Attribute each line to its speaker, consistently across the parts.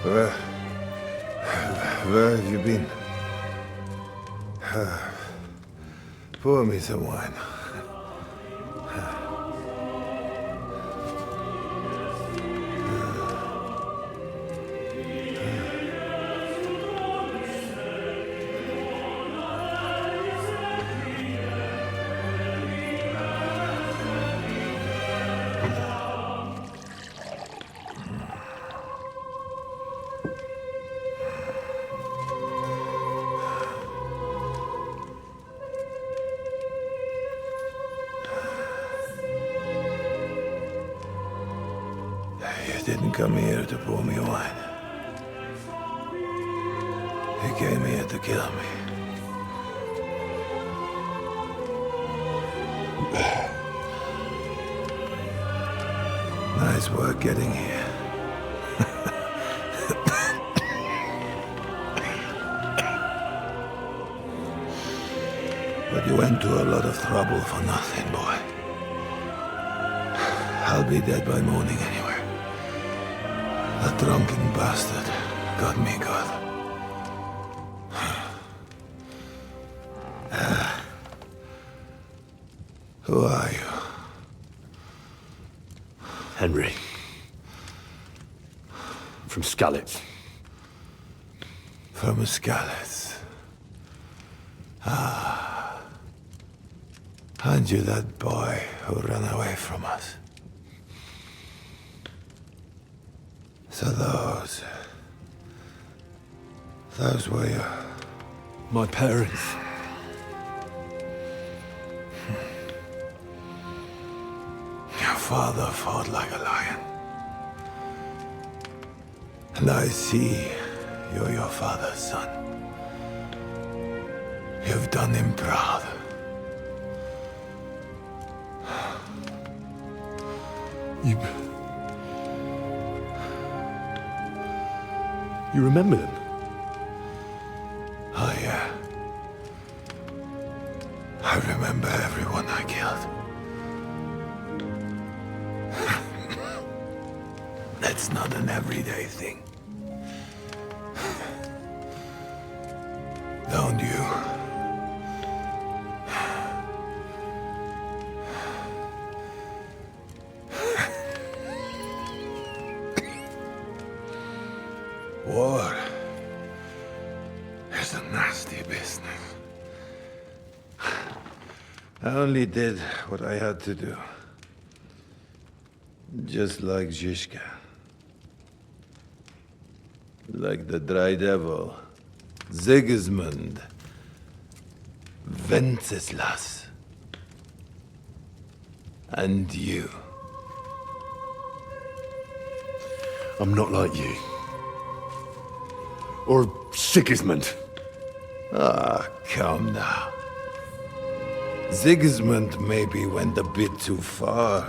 Speaker 1: Where... Where have you been? Pour me some wine. You didn't come here to pour me wine. You came here to kill me. Nice work getting here. But you went to a lot of trouble for nothing, boy. I'll be dead by morning anyway. That drunken bastard got me good. Who are you?
Speaker 2: Henry. From Skalitz.
Speaker 1: From Skalitz. Aren't you that boy who ran away from us? So those were your...
Speaker 2: My parents.
Speaker 1: Your father fought like a lion. And I see you're your father's son. You've done him proud.
Speaker 2: You remember them?
Speaker 1: Oh, yeah. I remember everyone I killed. That's not an everyday thing. Don't you? War is a nasty business. I only did what I had to do. Just like Zizka. Like the Dry Devil, Sigismund, Wenceslas, and you.
Speaker 2: I'm not like you. Or Sigismund.
Speaker 1: Ah, come now. Sigismund maybe went a bit too far,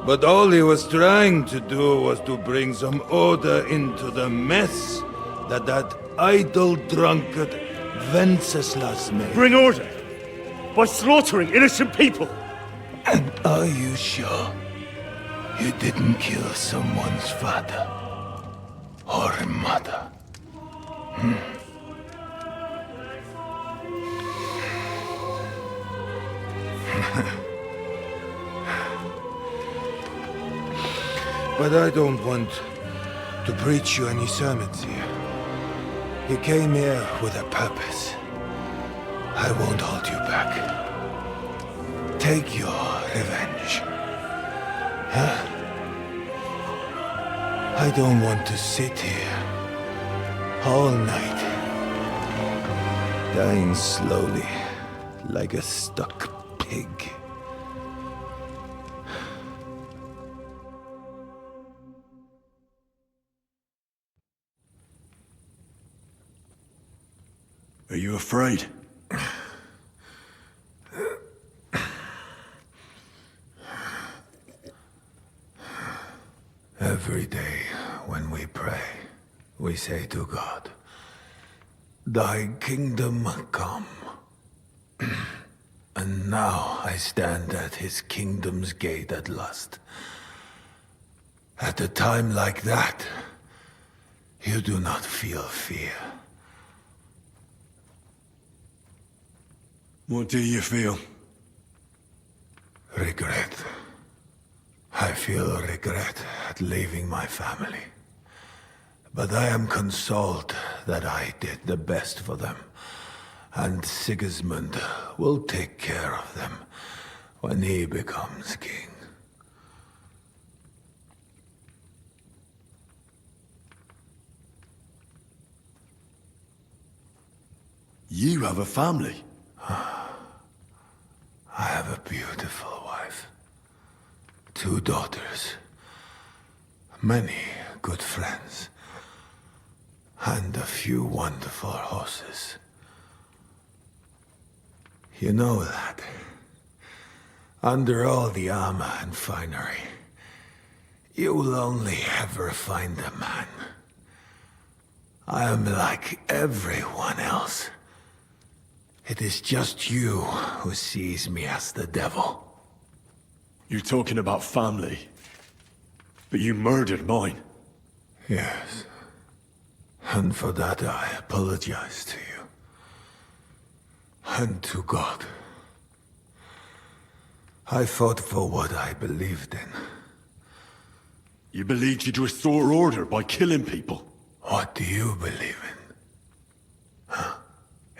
Speaker 1: but all he was trying to do was to bring some order into the mess that idle drunkard Wenceslas made.
Speaker 2: Bring order? By slaughtering innocent people?
Speaker 1: And are you sure you didn't kill someone's father or mother? But I don't want to preach you any sermons here. You came here with a purpose. I won't hold you back. Take your revenge. Huh? I don't want to sit here all night, dying slowly like a stuck pig.
Speaker 2: Are you afraid?
Speaker 1: Every day when we pray, we say to God, "Thy kingdom come." And now I stand at his kingdom's gate at last. At a time like that, You do not feel fear.
Speaker 3: What do you feel?
Speaker 1: Regret. I feel regret at leaving my family. But I am consoled that I did the best for them. And Sigismund will take care of them when he becomes king.
Speaker 3: You have a family?
Speaker 1: I have a beautiful wife. 2 daughters. Many good friends. And a few wonderful horses. You know, lad, under all the armor and finery, you will only ever find a man. I am like everyone else. It is just you who sees me as the devil.
Speaker 3: You're talking about family. But you murdered mine.
Speaker 1: Yes. And for that I apologize to you. And to God. I fought for what I believed in.
Speaker 3: You believed you'd restore order by killing people?
Speaker 1: What do you believe in? Huh?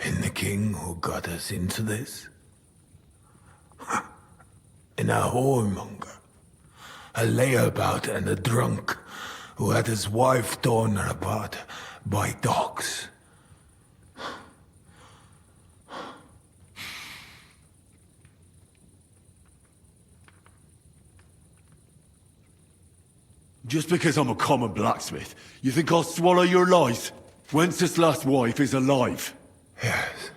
Speaker 1: In the king who got us into this? Huh? In a whoremonger? A layabout and a drunk who had his wife torn apart by dogs?
Speaker 3: Just because I'm a common blacksmith, you think I'll swallow your lies? Wenceslas' wife is alive.
Speaker 1: Yes.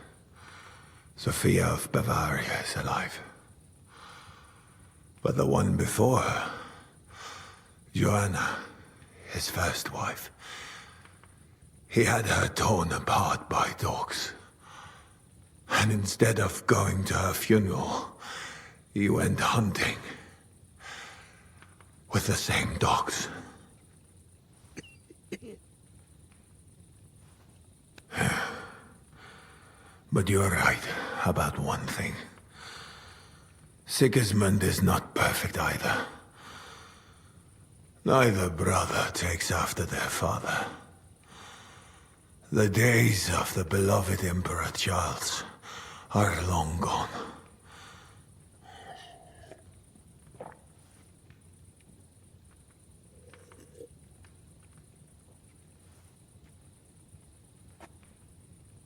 Speaker 1: Sophia of Bavaria is alive. But the one before her, Joanna, his first wife, he had her torn apart by dogs. And instead of going to her funeral, he went hunting. With the same dogs. But you're right about one thing. Sigismund is not perfect either. Neither brother takes after their father. The days of the beloved Emperor Charles are long gone.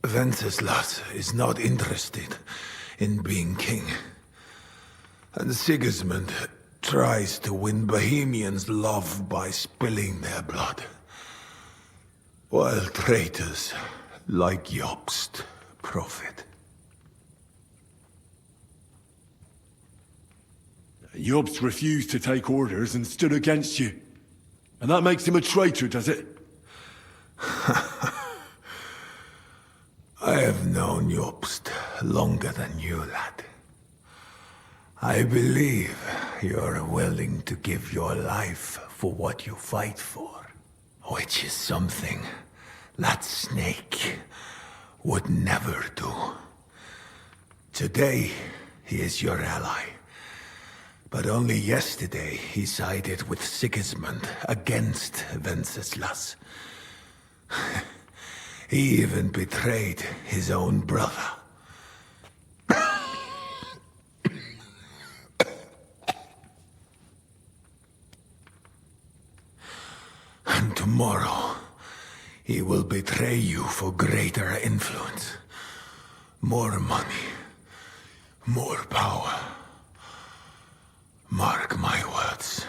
Speaker 1: Wenceslas is not interested in being king. And Sigismund tries to win Bohemians' love by spilling their blood. While traitors like Jobst profit.
Speaker 3: Jobst refused to take orders and stood against you. And that makes him a traitor, does it?
Speaker 1: I have known Jobst longer than you, lad. I believe you're willing to give your life for what you fight for. Which is something that Snake would never do. Today, he is your ally. But only yesterday, he sided with Sigismund against Wenceslas. He even betrayed his own brother. And tomorrow, he will betray you for greater influence. More money. More power. Mark my words.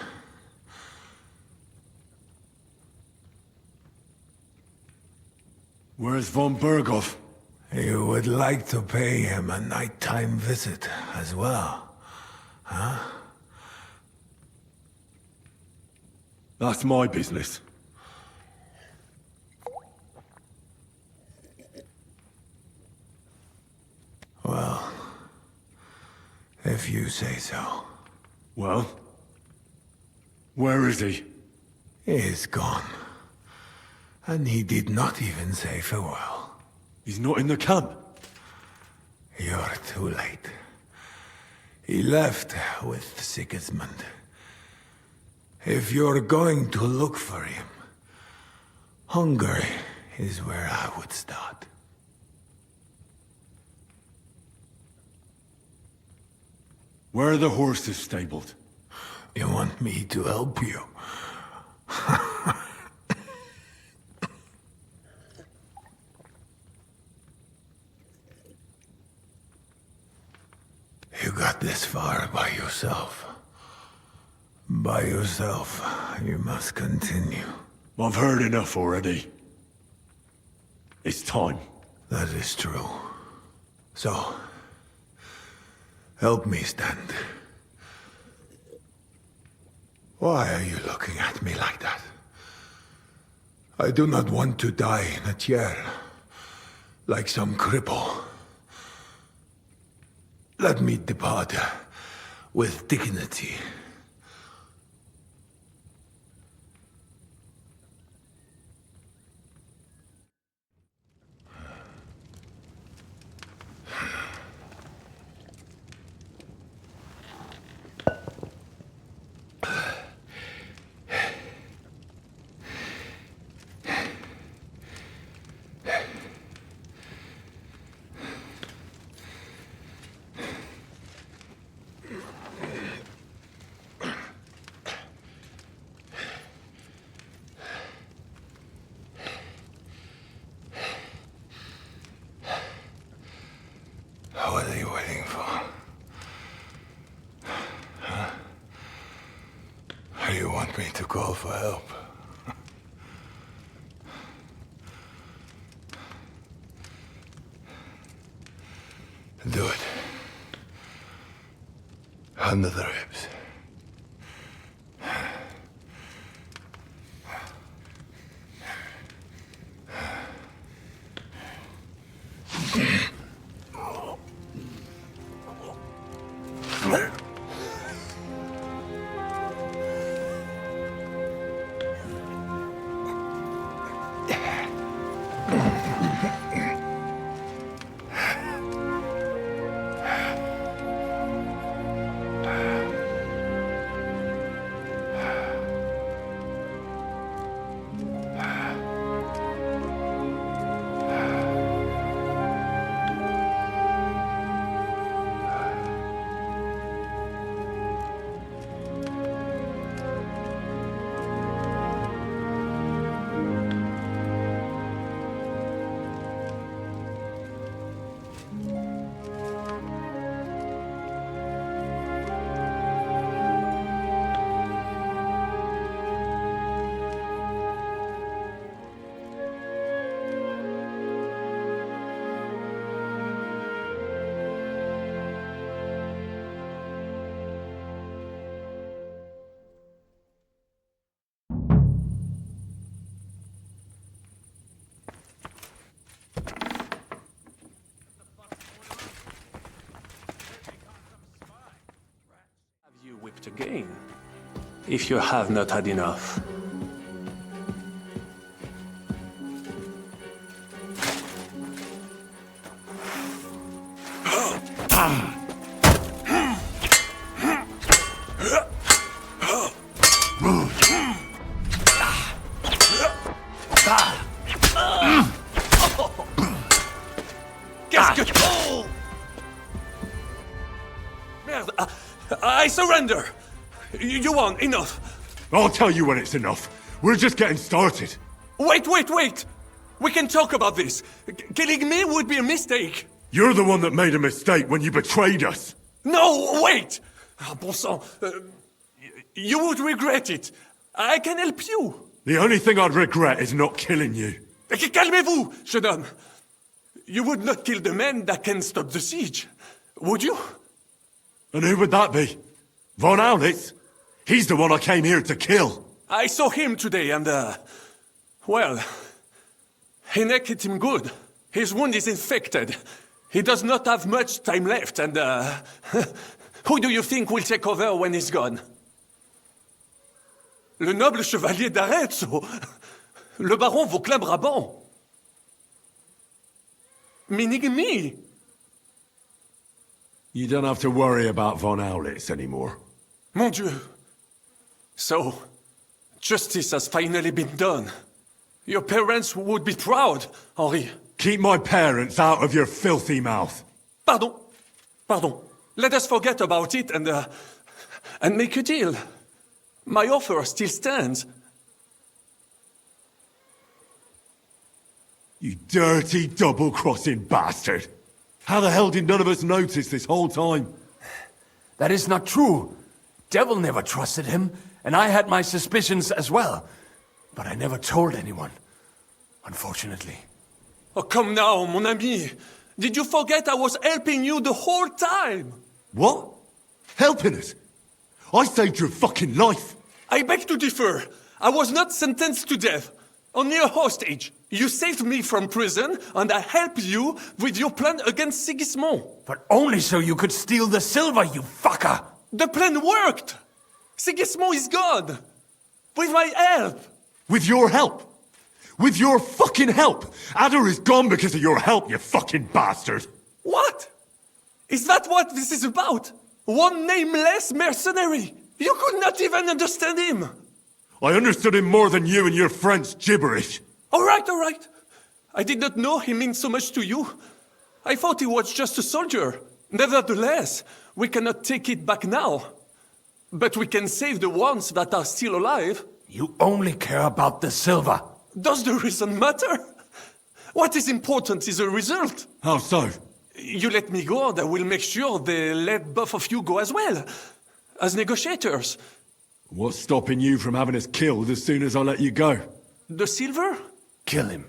Speaker 3: Where's von Berghoff?
Speaker 1: You would like to pay him a nighttime visit as well, huh?
Speaker 3: That's my business.
Speaker 1: Well, if you say so.
Speaker 3: Well? Where is he?
Speaker 1: He is gone. And he did not even say farewell.
Speaker 3: He's not in the camp.
Speaker 1: You're too late. He left with Sigismund. If you're going to look for him, Hungary is where I would start.
Speaker 3: Where are the horses stabled?
Speaker 1: You want me to help you? You got this far by yourself. By yourself, you must continue.
Speaker 3: I've heard enough already. It's time.
Speaker 1: That is true. So, help me stand. Why are you looking at me like that? I do not want to die in a chair, like some cripple. Let me depart with dignity. What are you waiting for? Huh? Or you want me to call for help? Do it. Under the ribs.
Speaker 4: Whipped again, if you have not had enough. Merde! I surrender! You won, enough!
Speaker 3: I'll tell you when it's enough. We're just getting started.
Speaker 4: Wait! We can talk about this. Killing me would be a mistake.
Speaker 3: You're the one that made a mistake when you betrayed us.
Speaker 4: No, wait! Ah, bon sang. You would regret it. I can help you.
Speaker 3: The only thing I'd regret is not killing you.
Speaker 4: Calmez-vous, jeune homme. You would not kill the man that can stop the siege, would you?
Speaker 3: And who would that be? Von Aulitz? He's the one I came here to kill.
Speaker 4: I saw him today and, well, Hinek hit him good. His wound is infected. He does not have much time left and, who do you think will take over when he's gone? Le noble chevalier d'Arezzo. Le baron Vauclin Brabant. Meaning me.
Speaker 3: You don't have to worry about Von Owlitz anymore.
Speaker 4: Mon Dieu. So, justice has finally been done. Your parents would be proud, Henri.
Speaker 3: Keep my parents out of your filthy mouth.
Speaker 4: Pardon. Pardon. Let us forget about it and make a deal. My offer still stands.
Speaker 3: You dirty, double-crossing bastard. How the hell did none of us notice this whole time?
Speaker 5: That is not true. Devil never trusted him, and I had my suspicions as well. But I never told anyone, unfortunately.
Speaker 4: Oh, come now, mon ami. Did you forget I was helping you the whole time?
Speaker 3: What? Helping us? I saved your fucking life.
Speaker 4: I beg to differ. I was not sentenced to death. Only a hostage. You saved me from prison, and I helped you with your plan against Sigismund.
Speaker 5: But only so you could steal the silver, you fucker!
Speaker 4: The plan worked! Sigismund is gone! With my help!
Speaker 3: With your help? With your fucking help! Adder is gone because of your help, you fucking bastard!
Speaker 4: What? Is that what this is about? One nameless mercenary! You could not even understand him!
Speaker 3: I understood him more than you and your French gibberish.
Speaker 4: All right. I did not know he meant so much to you. I thought he was just a soldier. Nevertheless, we cannot take it back now. But we can save the ones that are still alive.
Speaker 5: You only care about the silver.
Speaker 4: Does the reason matter? What is important is the result.
Speaker 3: How so?
Speaker 4: You let me go, and I will make sure they let both of you go as well. As negotiators.
Speaker 3: What's stopping you from having us killed as soon as I let you go?
Speaker 4: The silver?
Speaker 5: Kill him.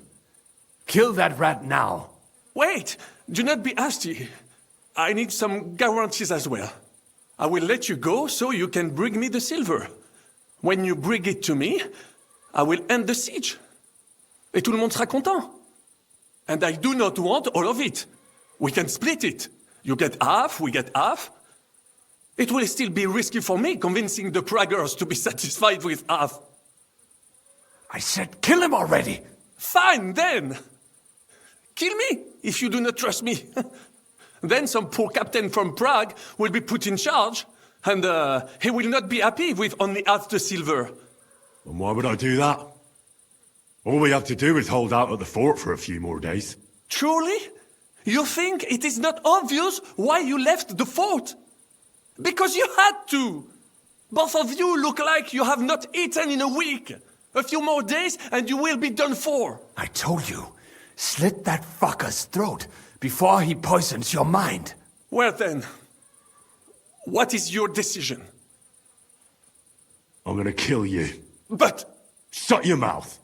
Speaker 5: Kill that rat now.
Speaker 4: Wait! Do not be hasty. I need some guarantees as well. I will let you go so you can bring me the silver. When you bring it to me, I will end the siege. Et tout le monde sera content. And I do not want all of it. We can split it. You get half, we get half. It will still be risky for me convincing the Praggers to be satisfied with half.
Speaker 5: I said kill him already!
Speaker 4: Fine, then! Kill me, if you do not trust me. Then some poor captain from Prague will be put in charge, and he will not be happy with only half the silver.
Speaker 3: And why would I do that? All we have to do is hold out at the fort for a few more days.
Speaker 4: Truly? You think it is not obvious why you left the fort? Because you had to! Both of you look like you have not eaten in a week. A few more days and you will be done for.
Speaker 5: I told you, slit that fucker's throat before he poisons your mind.
Speaker 4: Well then, what is your decision?
Speaker 3: I'm gonna kill you.
Speaker 4: But...
Speaker 3: Shut your mouth!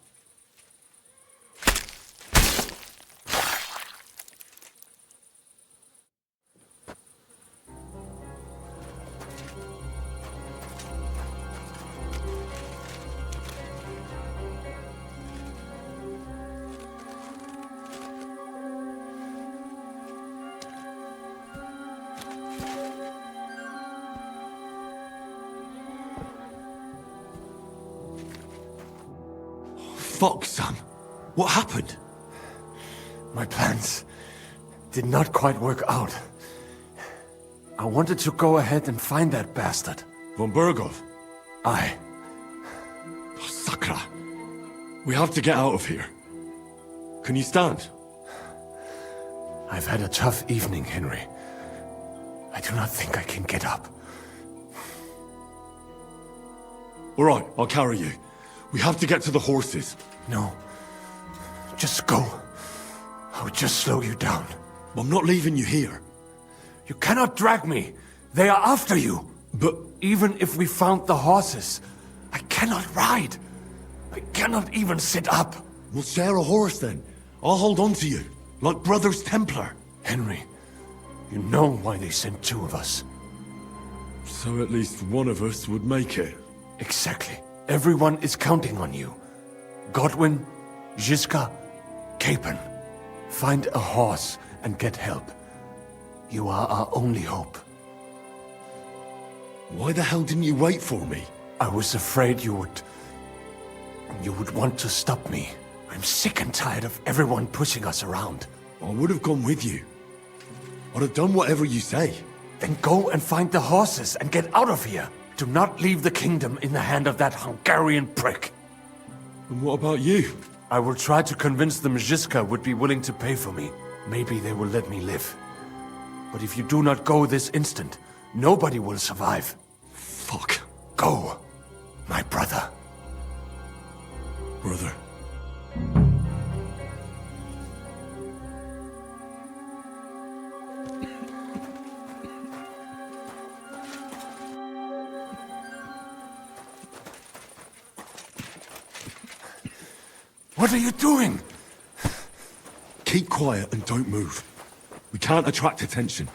Speaker 3: Fuck, son. What happened?
Speaker 5: My plans did not quite work out. I wanted to go ahead and find that bastard.
Speaker 3: Von Burgov?
Speaker 5: Aye.
Speaker 3: Oh, Sakra. We have to get out of here. Can you stand?
Speaker 5: I've had a tough evening, Henry. I do not think I can get up.
Speaker 3: All right, I'll carry you. We have to get to the horses.
Speaker 5: No. Just go. I would just slow you down.
Speaker 3: I'm not leaving you here.
Speaker 5: You cannot drag me. They are after you.
Speaker 3: But...
Speaker 5: Even if we found the horses, I cannot ride. I cannot even sit up.
Speaker 3: We'll share a horse then. I'll hold on to you, like Brothers Templar.
Speaker 5: Henry, you know why they sent two of us.
Speaker 3: So at least one of us would make it.
Speaker 5: Exactly. Everyone is counting on you. Godwin, Žižka, Capon. Find a horse and get help. You are our only hope.
Speaker 3: Why the hell didn't you wait for me?
Speaker 5: I was afraid you would... You would want to stop me. I'm sick and tired of everyone pushing us around.
Speaker 3: I would have gone with you. I'd have done whatever you say.
Speaker 5: Then go and find the horses and get out of here. Do not leave the kingdom in the hand of that Hungarian prick.
Speaker 3: And what about you?
Speaker 5: I will try to convince them Zizka would be willing to pay for me. Maybe they will let me live. But if you do not go this instant, nobody will survive.
Speaker 3: Fuck.
Speaker 5: Go, my brother.
Speaker 3: Brother.
Speaker 5: What are you doing?
Speaker 3: Keep quiet and don't move. We can't attract attention.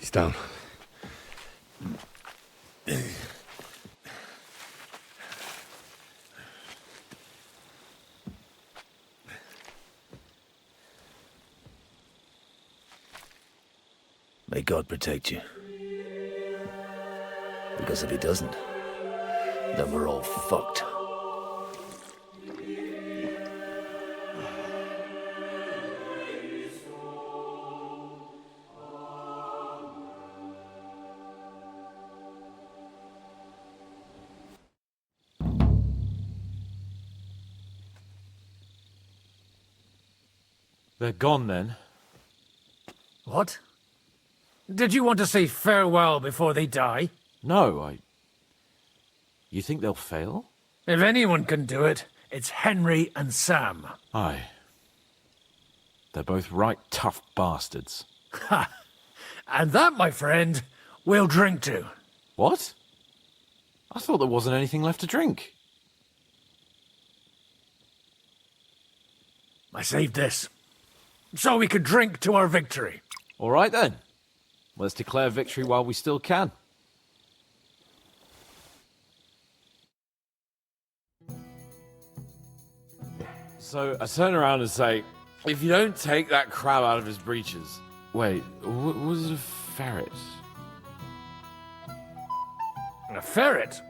Speaker 6: He's down.
Speaker 7: May God protect you. Because if he doesn't, then we're all fucked.
Speaker 8: They're gone then.
Speaker 9: What? Did you want to say farewell before they die?
Speaker 8: No, You think they'll fail?
Speaker 9: If anyone can do it, it's Henry and Sam.
Speaker 8: Aye. They're both right tough bastards.
Speaker 9: Ha! And that, my friend, we'll drink to.
Speaker 8: What? I thought there wasn't anything left to drink.
Speaker 9: I saved this. So we could drink to our victory.
Speaker 8: All right then. Let's declare victory while we still can. So I turn around and say, if you don't take that crab out of his breeches... Wait, was it a ferret?
Speaker 9: A ferret?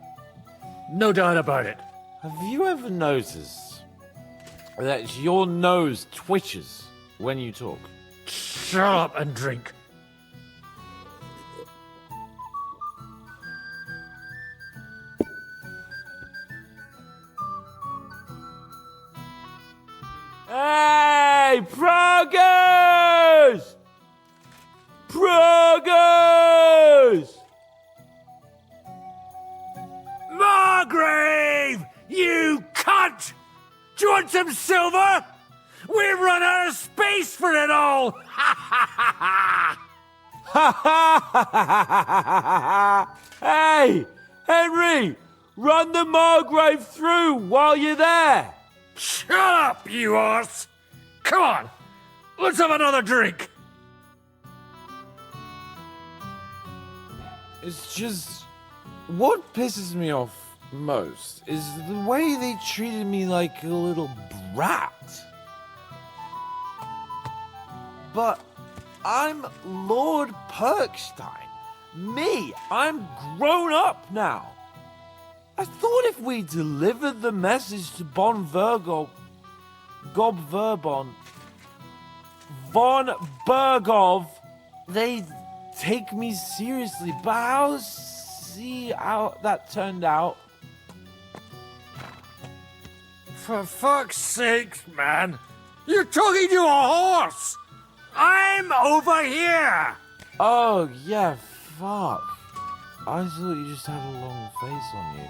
Speaker 9: No doubt about it.
Speaker 8: Have you ever noticed that your nose twitches when you talk?
Speaker 9: Shut up and drink.
Speaker 8: Hey, progress! Progress!
Speaker 9: Margrave! You cunt! Do you want some silver? We've run out of space for it all! Ha ha ha ha!
Speaker 8: Hey, Henry! Run the Margrave through while you're there!
Speaker 9: Shut up, you arse! Come on, let's have another drink!
Speaker 8: It's just... what pisses me off most is the way they treated me like a little brat. But I'm Lord Perkstein. Me, I'm grown up now. I thought if we delivered the message to Von Vergov, Gob Verbon, Von Bergov, they'd take me seriously, but I'll see how that turned out.
Speaker 9: For fuck's sake, man! You're talking to a horse! I'm over here!
Speaker 8: Oh, yeah, fuck. I thought you just had a long face on you.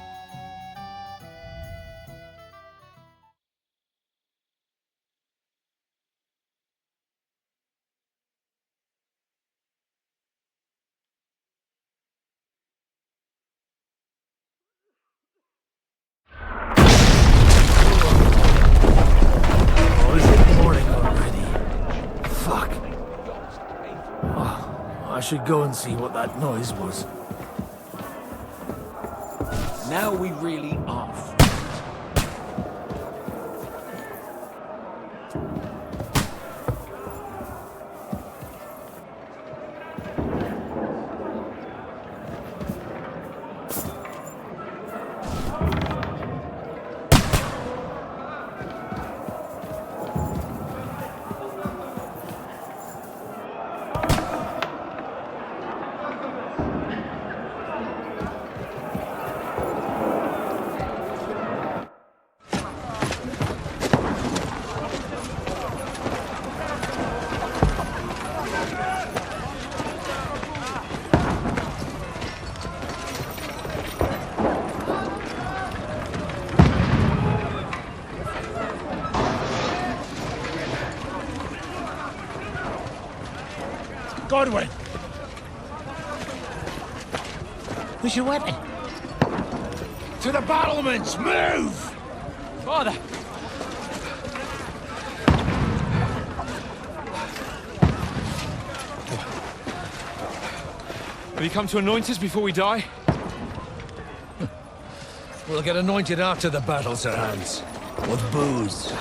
Speaker 9: Oh, is it morning already? Fuck. Oh, I should go and see what that noise was.
Speaker 7: Now we really are.
Speaker 9: Godwin! Where's your weapon? To the battlements! Move!
Speaker 10: Father! Have you come to anoint us before we die?
Speaker 9: We'll get anointed after the battle, Sir Hans. With booze.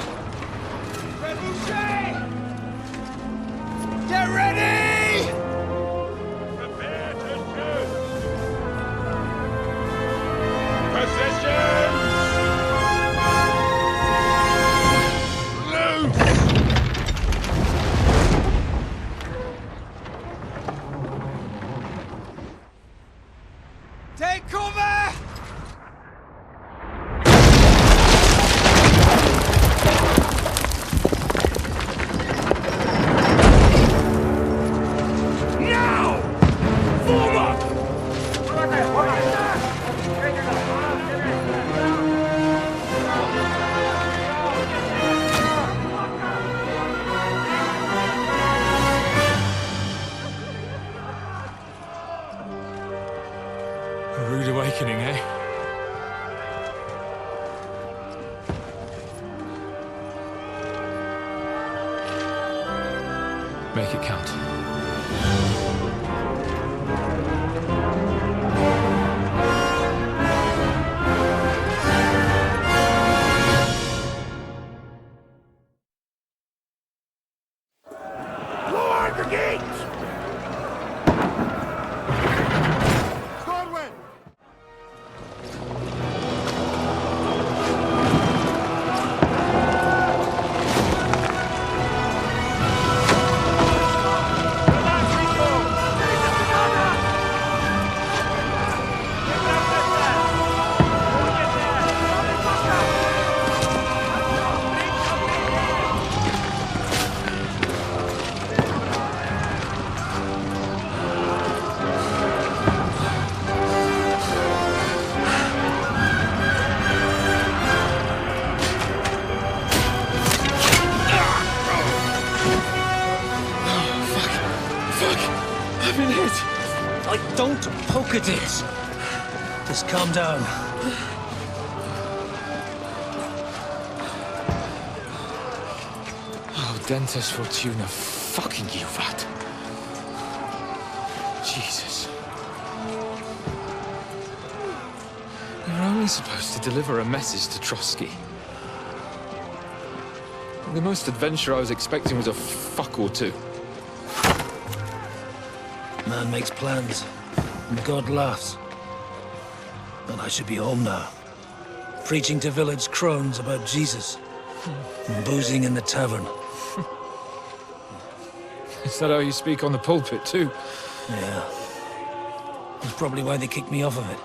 Speaker 1: Get ready!
Speaker 2: Prepare to shoot! Positions! Loose!
Speaker 1: Take cover!
Speaker 10: A rude awakening, eh? Make it count.
Speaker 2: Lower the gate!
Speaker 11: Don't poke at it. Just calm down.
Speaker 10: Oh, Dentes Fortuna, fucking you, rat. Jesus. You're only supposed to deliver a message to Trotsky. The most adventure I was expecting was a fuck or two.
Speaker 11: Man makes plans, and God laughs. And I should be home now. Preaching to village crones about Jesus. And boozing in the tavern.
Speaker 10: Is that how you speak on the pulpit, too?
Speaker 11: Yeah. That's probably why they kicked me off of it.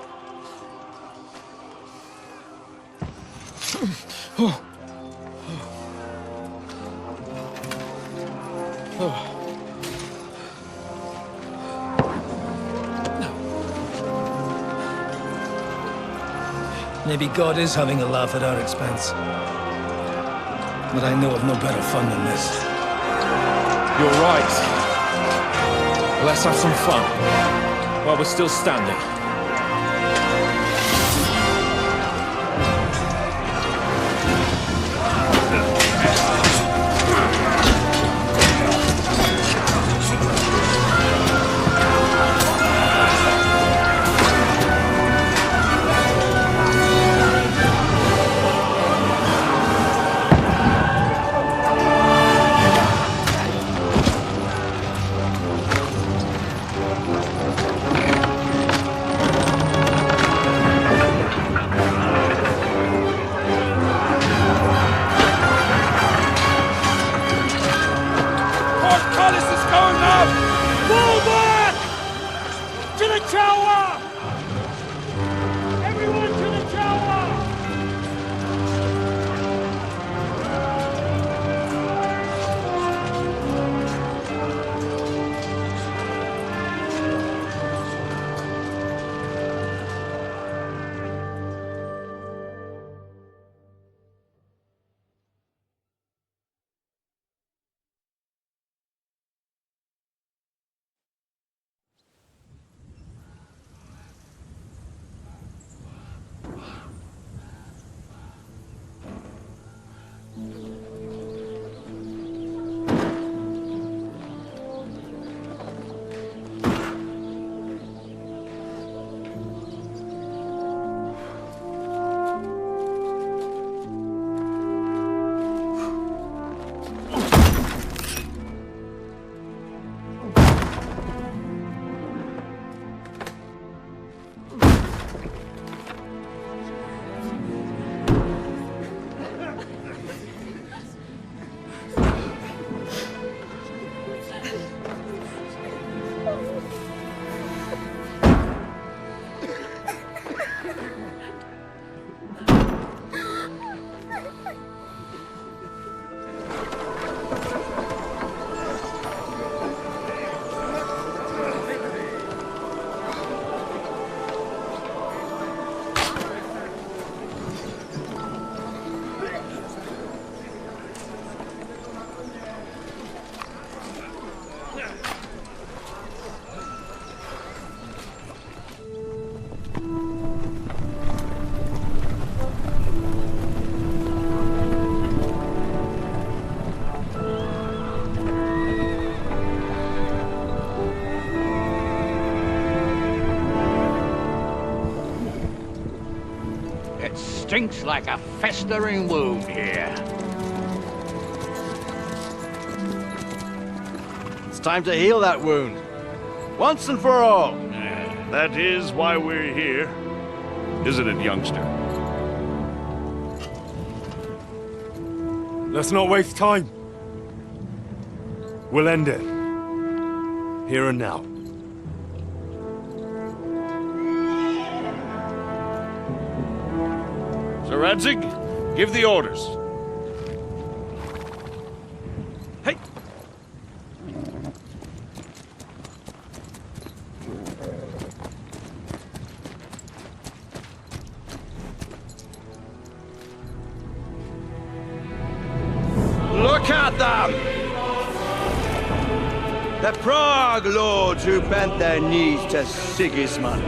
Speaker 10: Oh. Oh.
Speaker 11: Maybe God is having a laugh at our expense. But I know of no better fun than this.
Speaker 10: You're right. Let's have some fun while we're still standing.
Speaker 9: Stinks like a festering wound here.
Speaker 12: It's time to heal that wound. Once and for all.
Speaker 2: That is why we're here. Isn't it, youngster?
Speaker 3: Let's not waste time. We'll end it. Here and now.
Speaker 2: Sir Radzig, give the orders.
Speaker 12: Hey! Look at them! The Prague lords who bent their knees to Sigismund.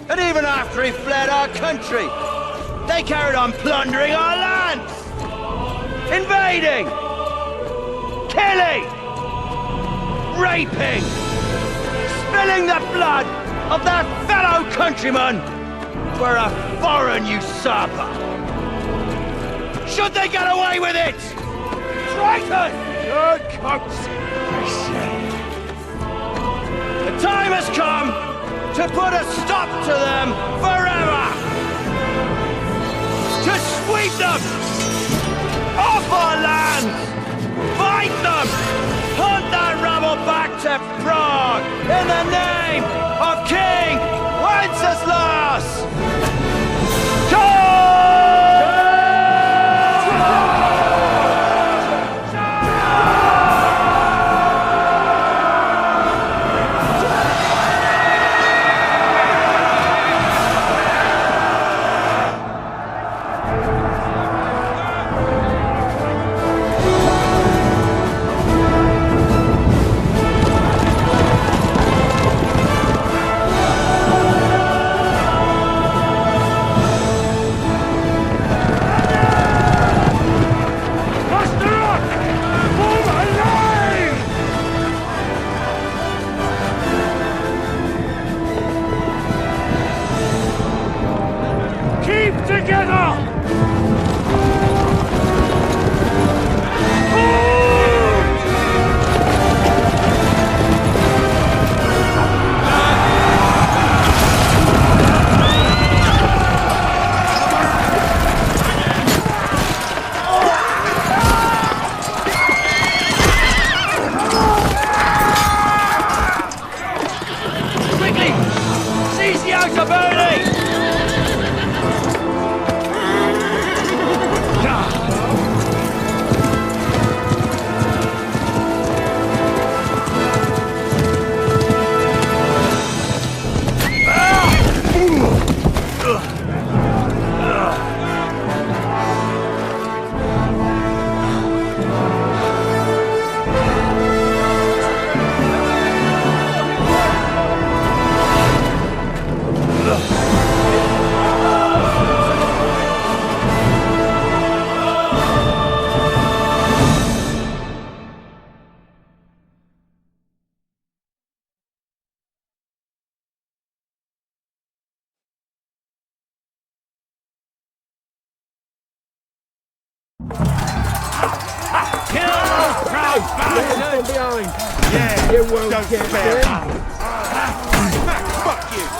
Speaker 12: And even after he fled our country, they carried on plundering our lands, invading, killing, raping, spilling the blood of their fellow countrymen for a foreign usurper. Should they get away with it? Traitors! Good consideration. The time has come to put a stop to them forever! To sweep them off our lands! Fight them! Hunt that rabble back to Prague in the name of King Wenceslas!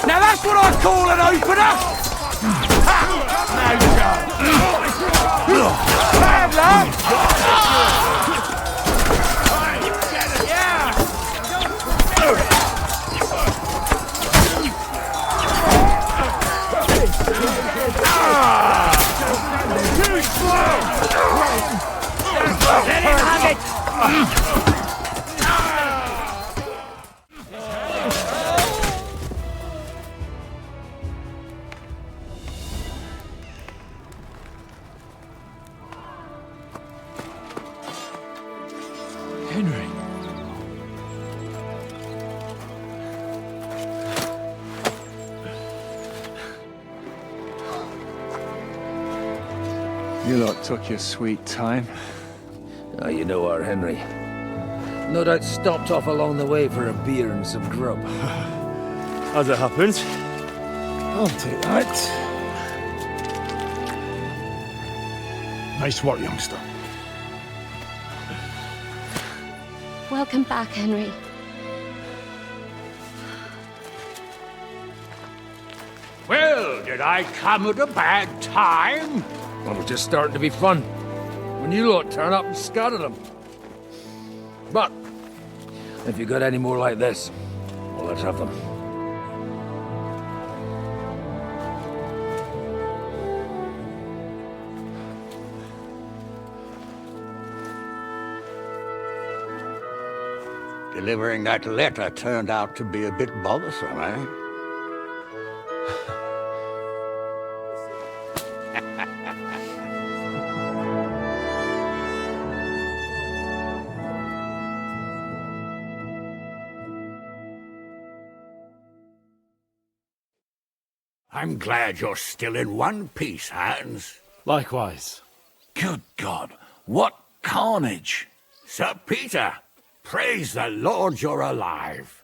Speaker 9: Now that's what I call an opener! Bad luck! Too slow! Let him have it!
Speaker 10: Henry.
Speaker 13: You lot took your sweet time.
Speaker 7: Ah, you know our Henry. No doubt stopped off along the way for a beer and some grub.
Speaker 10: As it happens.
Speaker 9: I'll take that. Nice work, youngster.
Speaker 14: Welcome back, Henry.
Speaker 9: Well, did I come at a bad time?
Speaker 7: Well, we're just starting to be fun. When you lot turn up and scatter them. But, if you got any more like this, well, let's have them.
Speaker 9: Delivering that letter turned out to be a bit bothersome, eh? I'm glad you're still in one piece, Hans.
Speaker 8: Likewise.
Speaker 9: Good God, what carnage! Sir Peter, praise the Lord you're alive.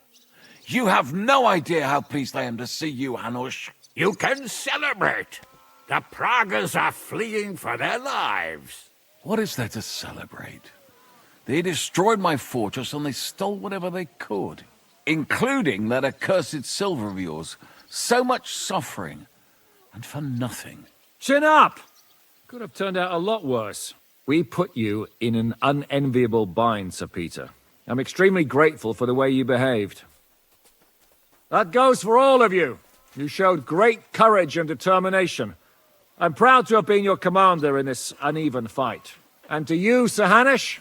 Speaker 15: You have no idea how pleased I am to see you, Hanush.
Speaker 9: You can celebrate. The Pragas are fleeing for their lives.
Speaker 15: What is there to celebrate? They destroyed my fortress and they stole whatever they could, including that accursed silver of yours. So much suffering, and for nothing.
Speaker 10: Chin up! Could have turned out a lot worse. We put you in an unenviable bind, Sir Peter. I'm extremely grateful for the way you behaved. That goes for all of you. You showed great courage and determination. I'm proud to have been your commander in this uneven fight. And to you, Sir Hanush,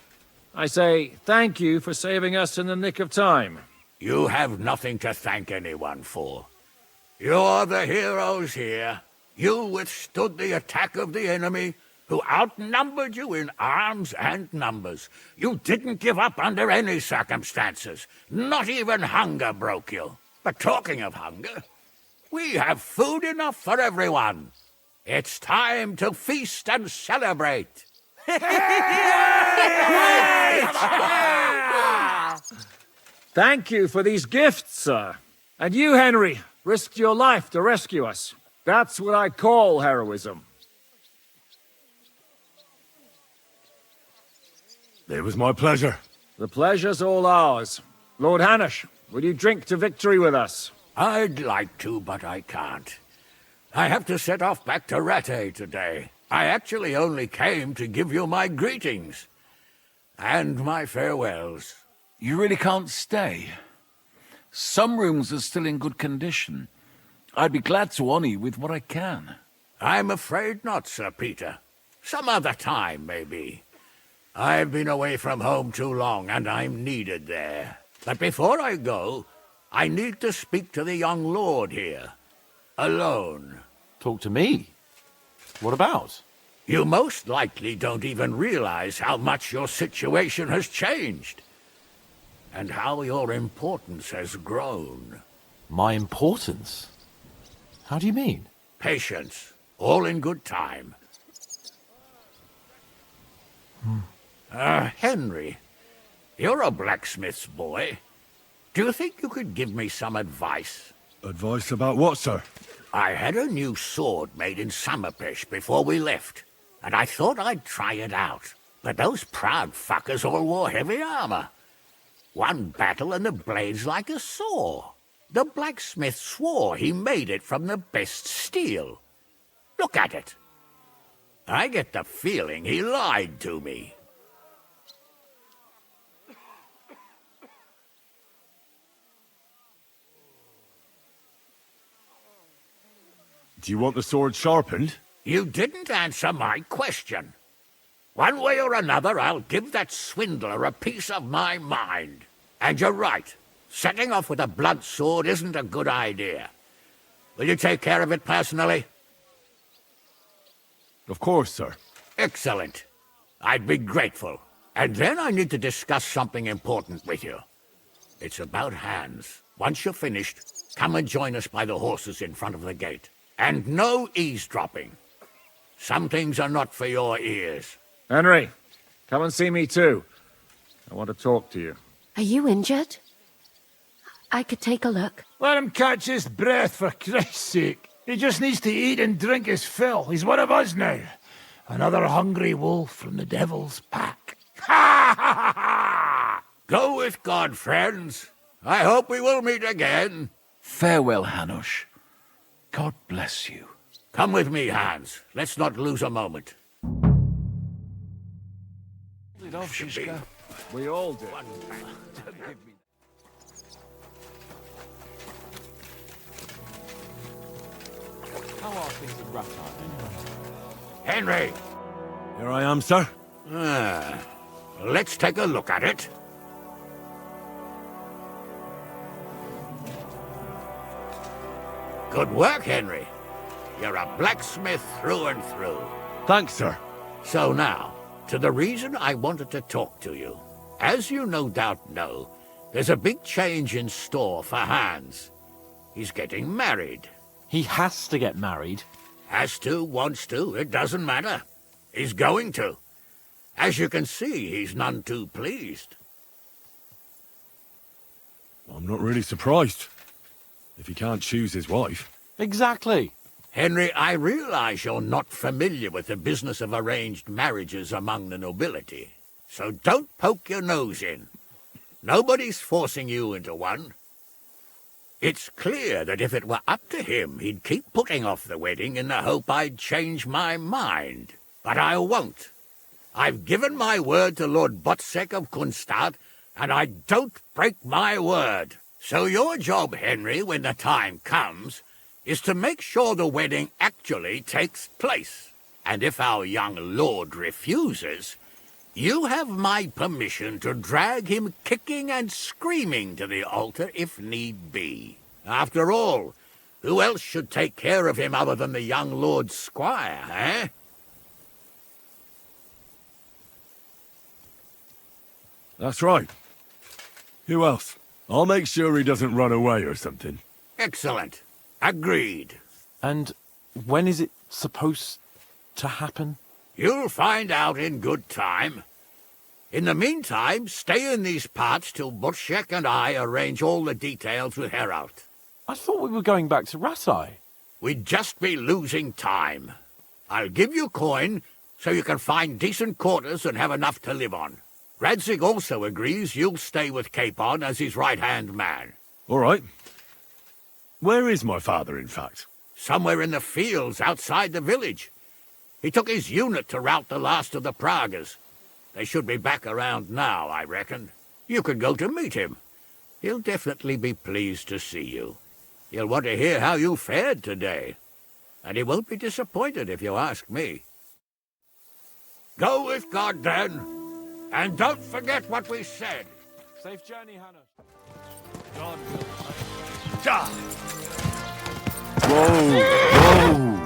Speaker 10: I say thank you for saving us in the nick of time.
Speaker 9: You have nothing to thank anyone for. You're the heroes here. You withstood the attack of the enemy, who outnumbered you in arms and numbers. You didn't give up under any circumstances. Not even hunger broke you. But talking of hunger, we have food enough for everyone. It's time to feast and celebrate.
Speaker 10: Thank you for these gifts, sir. And you, Henry, risked your life to rescue us. That's what I call heroism.
Speaker 3: It was my pleasure.
Speaker 10: The pleasure's all ours. Lord Hanush, will you drink to victory with us?
Speaker 9: I'd like to, but I can't. I have to set off back to Rattay today. I actually only came to give you my greetings. And my farewells.
Speaker 15: You really can't stay? Some rooms are still in good condition. I'd be glad to honor you with what I can.
Speaker 9: I'm afraid not, Sir Peter. Some other time, maybe. I've been away from home too long, and I'm needed there. But before I go, I need to speak to the young lord here. Alone.
Speaker 8: Talk to me? What about?
Speaker 9: You most likely don't even realize how much your situation has changed. And how your importance has grown.
Speaker 8: My importance? How do you mean?
Speaker 9: Patience. All in good time. Henry, you're a blacksmith's boy. Do you think you could give me some advice?
Speaker 3: Advice about what, sir?
Speaker 9: I had a new sword made in Summerpish before we left, and I thought I'd try it out. But those proud fuckers all wore heavy armor. One battle and the blade's like a saw. The blacksmith swore he made it from the best steel. Look at it. I get the feeling he lied to me.
Speaker 3: Do you want the sword sharpened?
Speaker 9: You didn't answer my question. One way or another, I'll give that swindler a piece of my mind. And you're right. Setting off with a blunt sword isn't a good idea. Will you take care of it personally?
Speaker 3: Of course, sir.
Speaker 9: Excellent. I'd be grateful. And then I need to discuss something important with you. It's about Hans. Once you're finished, come and join us by the horses in front of the gate. And no eavesdropping. Some things are not for your ears.
Speaker 10: Henry, come and see me too. I want to talk to you.
Speaker 14: Are you injured? I could take a look.
Speaker 16: Let him catch his breath, for Christ's sake. He just needs to eat and drink his fill. He's one of us now. Another hungry wolf from the devil's pack.
Speaker 9: Ha ha ha! Go with God, friends. I hope we will meet again.
Speaker 15: Farewell, Hanush. God bless you.
Speaker 9: Come with me, Hans. Let's not lose a moment.
Speaker 15: It off, Shishka.
Speaker 10: We all do.
Speaker 8: How are things at Rattay?
Speaker 9: Henry!
Speaker 3: Here I am, sir.
Speaker 9: Let's take a look at it. Good work, Henry. You're a blacksmith through and through.
Speaker 3: Thanks, sir.
Speaker 9: So now, to the reason I wanted to talk to you. As you no doubt know, there's a big change in store for Hans. He's getting married.
Speaker 8: He has to get married.
Speaker 9: Has to, wants to, it doesn't matter. He's going to. As you can see, he's none too pleased.
Speaker 3: I'm not really surprised. If he can't choose his wife.
Speaker 8: Exactly.
Speaker 9: Henry, I realize you're not familiar with the business of arranged marriages among the nobility, so don't poke your nose in. Nobody's forcing you into one. It's clear that if it were up to him, he'd keep putting off the wedding in the hope I'd change my mind. But I won't. I've given my word to Lord Botsek of Kunstad, and I don't break my word. So your job, Henry, when the time comes, is to make sure the wedding actually takes place. And if our young lord refuses, you have my permission to drag him kicking and screaming to the altar if need be. After all, who else should take care of him other than the young lord's squire, eh?
Speaker 3: That's right. Who else? I'll make sure he doesn't run away or something.
Speaker 9: Excellent. Agreed.
Speaker 8: And when is it supposed to happen?
Speaker 9: You'll find out in good time. In the meantime, stay in these parts till Botsek and I arrange all the details with Herald.
Speaker 8: I thought we were going back to Rasai.
Speaker 9: We'd just be losing time. I'll give you coin so you can find decent quarters and have enough to live on. Radzig also agrees you'll stay with Capon as his right-hand man.
Speaker 3: All right. Where is my father, in fact?
Speaker 9: Somewhere in the fields outside the village. He took his unit to rout the last of the Pragas. They should be back around now, I reckon. You could go to meet him. He'll definitely be pleased to see you. He'll want to hear how you fared today. And he won't be disappointed if you ask me. Go with God, then. And don't forget what we said.
Speaker 8: Safe journey, Hannah.
Speaker 3: God will... Whoa! Whoa!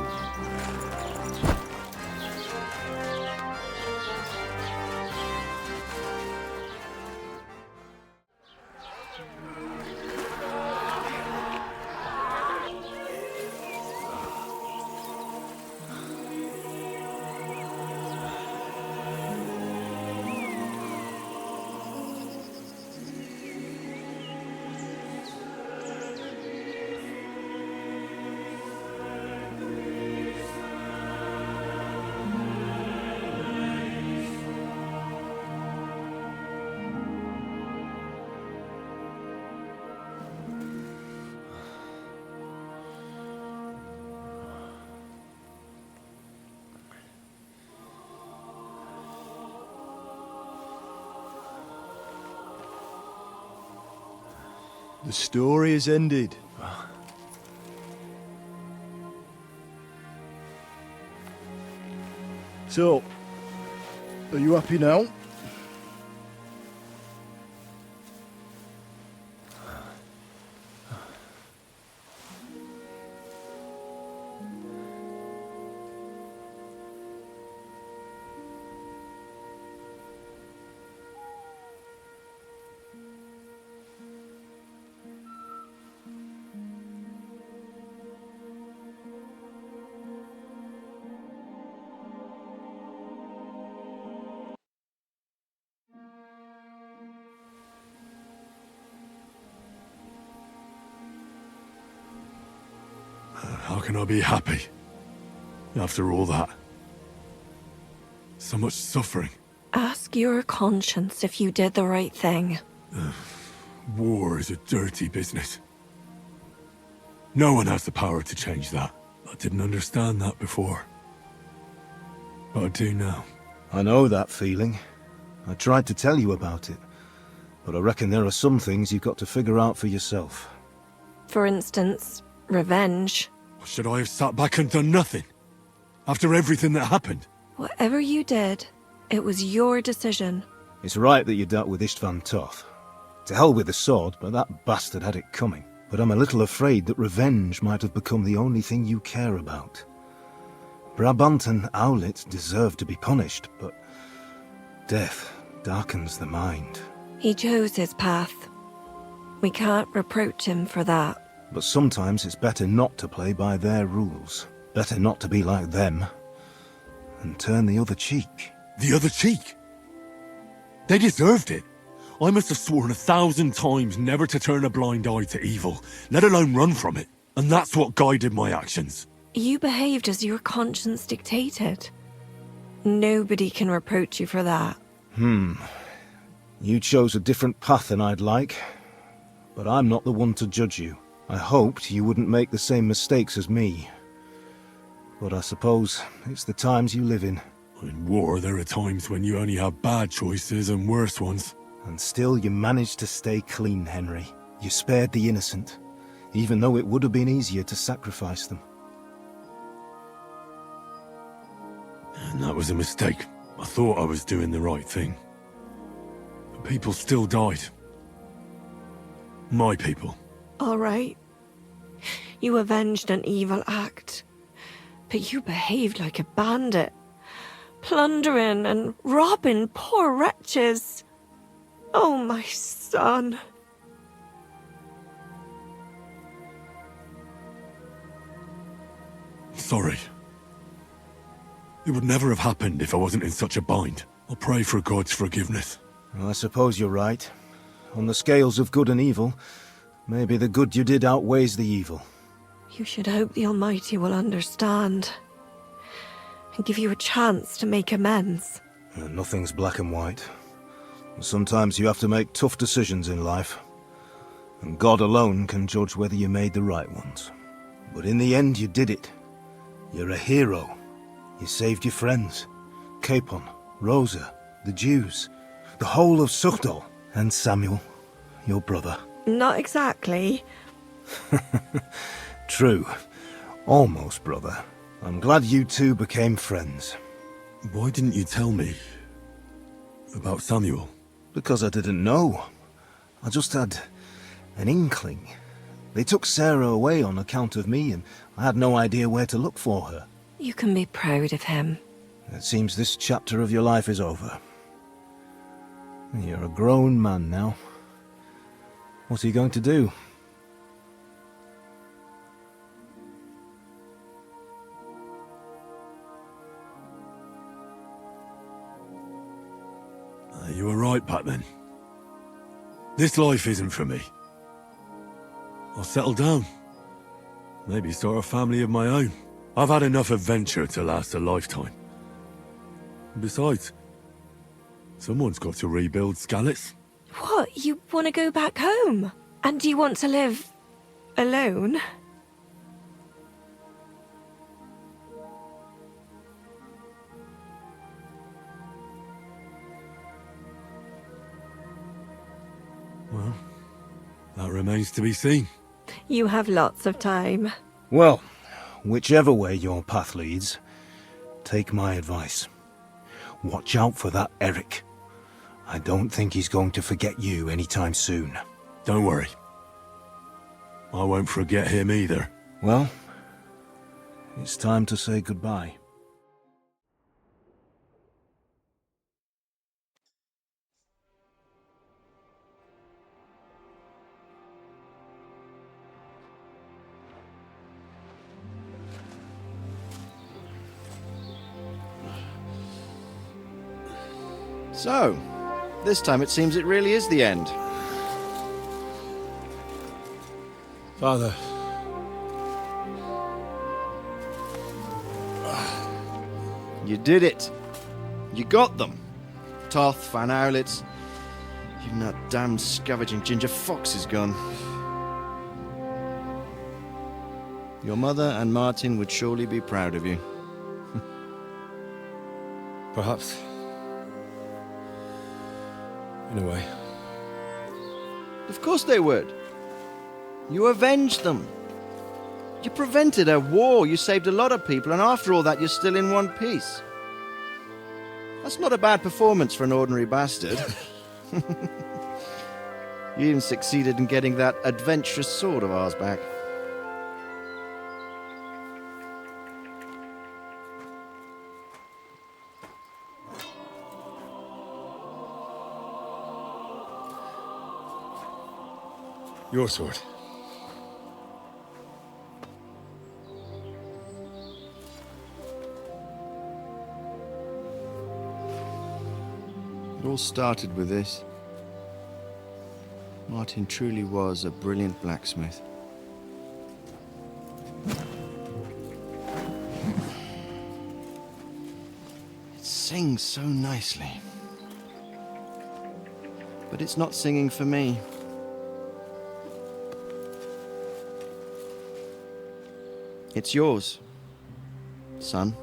Speaker 17: The story is ended. So, are you happy now?
Speaker 3: How can I be happy? After all that. So much suffering.
Speaker 14: Ask your conscience if you did the right thing.
Speaker 3: War is a dirty business. No one has the power to change that. I didn't understand that before. But I do now.
Speaker 17: I know that feeling. I tried to tell you about it. But I reckon there are some things you've got to figure out for yourself.
Speaker 14: For instance, revenge.
Speaker 3: Should I have sat back and done nothing? After everything that happened?
Speaker 14: Whatever you did, it was your decision.
Speaker 17: It's right that you dealt with Istvan Toth. To hell with the sword, but that bastard had it coming. But I'm a little afraid that revenge might have become the only thing you care about. Brabant and Owlet deserve to be punished, but death darkens the mind.
Speaker 14: He chose his path. We can't reproach him for that.
Speaker 17: But sometimes it's better not to play by their rules. Better not to be like them. And turn the other cheek.
Speaker 3: The other cheek? They deserved it. I must have sworn 1,000 times never to turn a blind eye to evil, let alone run from it. And that's what guided my actions.
Speaker 18: You behaved as your conscience dictated. Nobody can reproach you for that.
Speaker 17: You chose a different path than I'd like. But I'm not the one to judge you. I hoped you wouldn't make the same mistakes as me. But I suppose it's the times you live in.
Speaker 3: In war, there are times when you only have bad choices and worse ones.
Speaker 17: And still you managed to stay clean, Henry. You spared the innocent, even though it would have been easier to sacrifice them.
Speaker 3: And that was a mistake. I thought I was doing the right thing. But people still died. My people.
Speaker 18: All right. You avenged an evil act. But you behaved like a bandit. Plundering and robbing poor wretches. Oh, my son.
Speaker 3: Sorry. It would never have happened if I wasn't in such a bind. I'll pray for God's forgiveness.
Speaker 17: Well, I suppose you're right. On the scales of good and evil, maybe the good you did outweighs the evil.
Speaker 18: You should hope the Almighty will understand. And give you a chance to make amends.
Speaker 17: Nothing's black and white. Sometimes you have to make tough decisions in life. And God alone can judge whether you made the right ones. But in the end, you did it. You're a hero. You saved your friends. Capon, Rosa, the Jews, the whole of Sugdol, and Samuel, your brother.
Speaker 18: Not exactly.
Speaker 17: True. Almost brother. I'm glad you two became friends.
Speaker 3: Why didn't you tell me about Samuel?
Speaker 17: Because I didn't know. I just had an inkling. They took Sarah away on account of me, and I had no idea where to look for her.
Speaker 18: You can be proud of him.
Speaker 17: It seems this chapter of your life is over. You're a grown man now. What are you going to do?
Speaker 3: You were right back then. This life isn't for me. I'll settle down. Maybe start a family of my own. I've had enough adventure to last a lifetime. Besides, someone's got to rebuild Skalitz.
Speaker 18: What? You want to go back home? And you want to live alone?
Speaker 3: Well, that remains to be seen.
Speaker 18: You have lots of time.
Speaker 17: Well, whichever way your path leads, take my advice. Watch out for that Eric. I don't think he's going to forget you anytime soon.
Speaker 3: Don't worry. I won't forget him either.
Speaker 17: Well, it's time to say goodbye.
Speaker 19: So, this time it seems it really is the end.
Speaker 3: Father.
Speaker 19: You did it. You got them. Toth, Van Owlitz. Even that damned scavenging ginger fox is gone. Your mother and Martin would surely be proud of you.
Speaker 6: Perhaps. In a way.
Speaker 19: Of course they would. You avenged them. You prevented a war, you saved a lot of people, and after all that you're still in one piece. That's not a bad performance for an ordinary bastard. You even succeeded in getting that adventurous sword of ours back.
Speaker 6: Your sword.
Speaker 19: It all started with this. Martin truly was a brilliant blacksmith. It sings so nicely. But it's not singing for me. It's yours, son.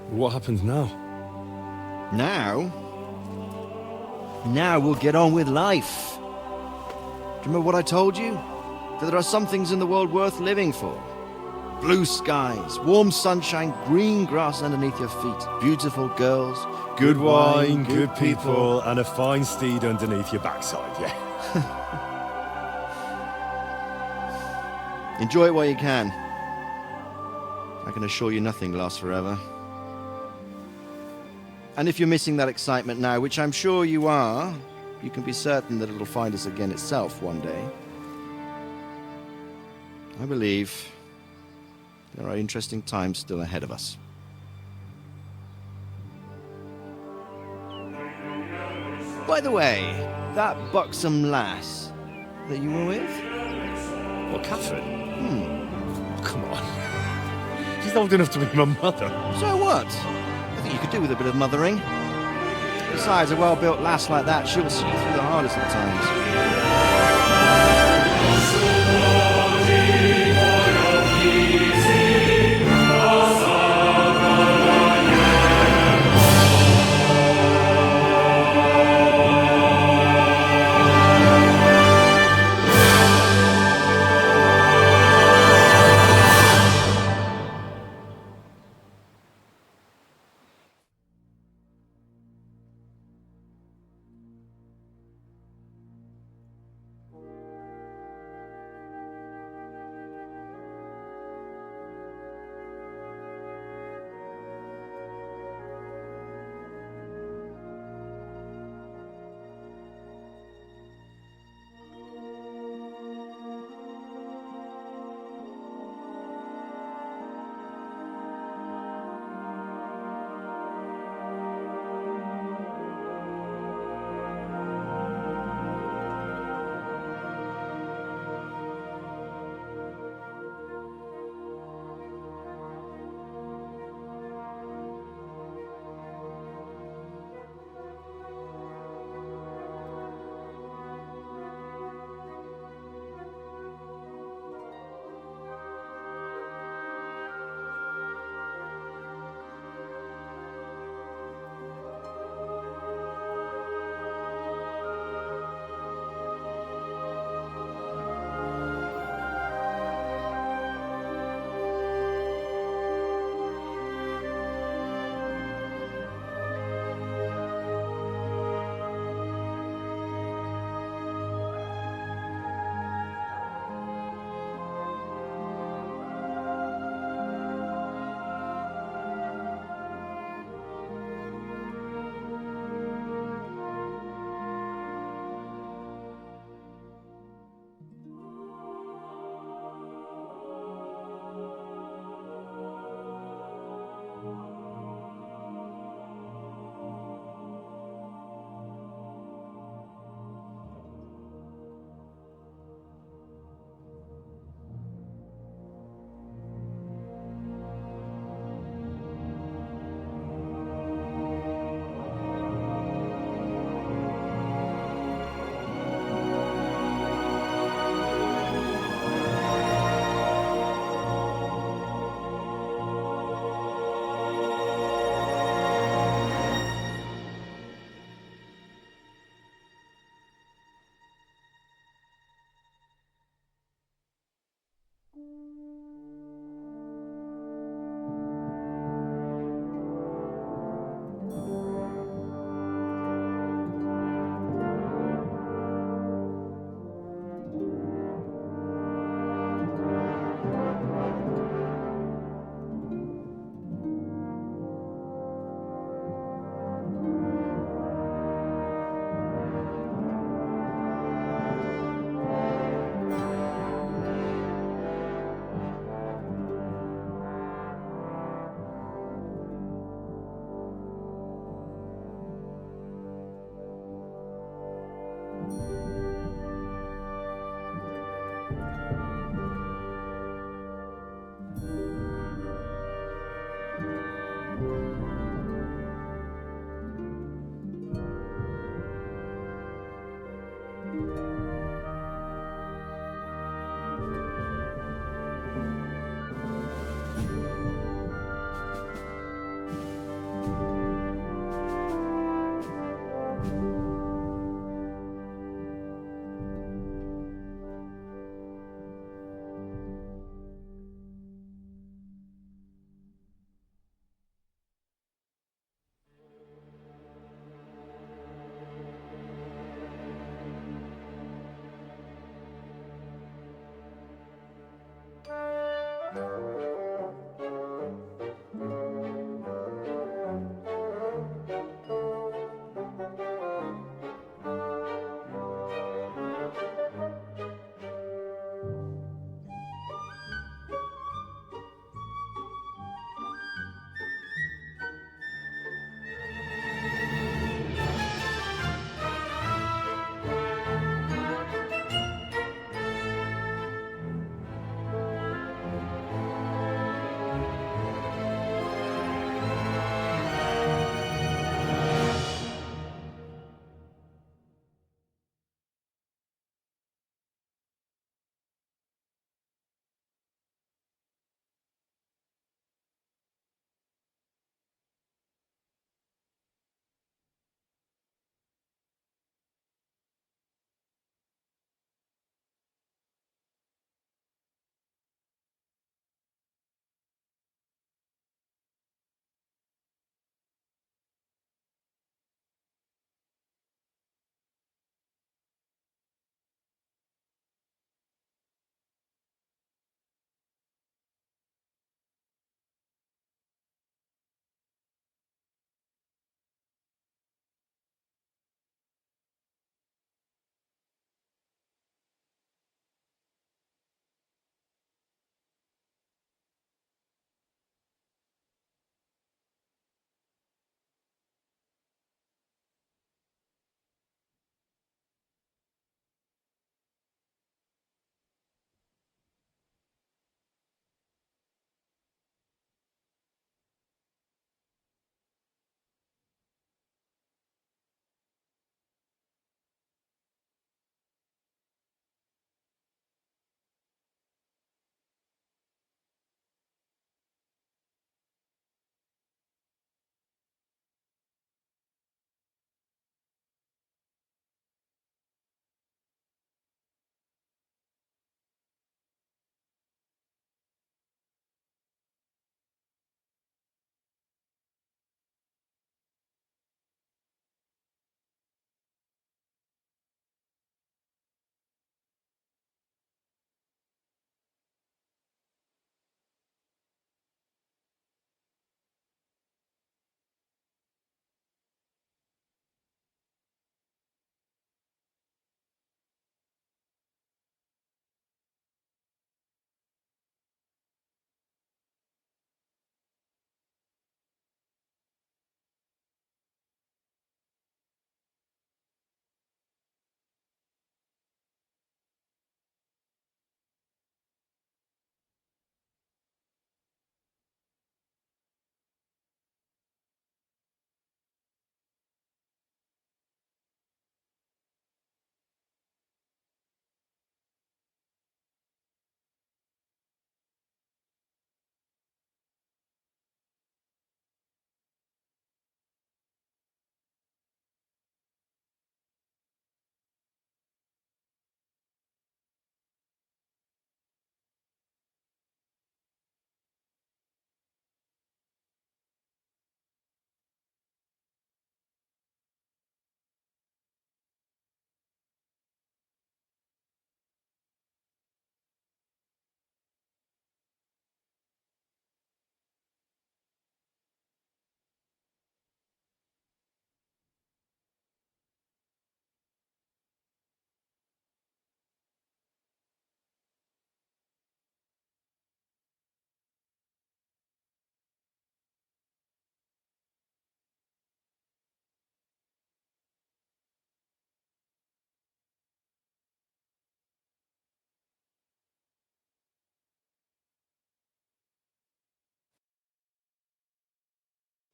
Speaker 3: What happens now?
Speaker 19: Now? Now we'll get on with life. Do you remember what I told you? That there are some things in the world worth living for. Blue skies, warm sunshine, green grass underneath your feet, beautiful girls,
Speaker 3: Good wine, good people, and a fine steed underneath your backside, yeah.
Speaker 19: Enjoy it while you can. I can assure you nothing lasts forever. And if you're missing that excitement now, which I'm sure you are, you can be certain that it'll find us again itself one day. I believe there are interesting times still ahead of us. By the way, that buxom lass that you were with?
Speaker 3: What, Catherine? Oh, come on. She's old enough to be my mother.
Speaker 19: So what? I think you could do with a bit of mothering. Besides, a well-built lass like that, she'll see you through the hardest of times.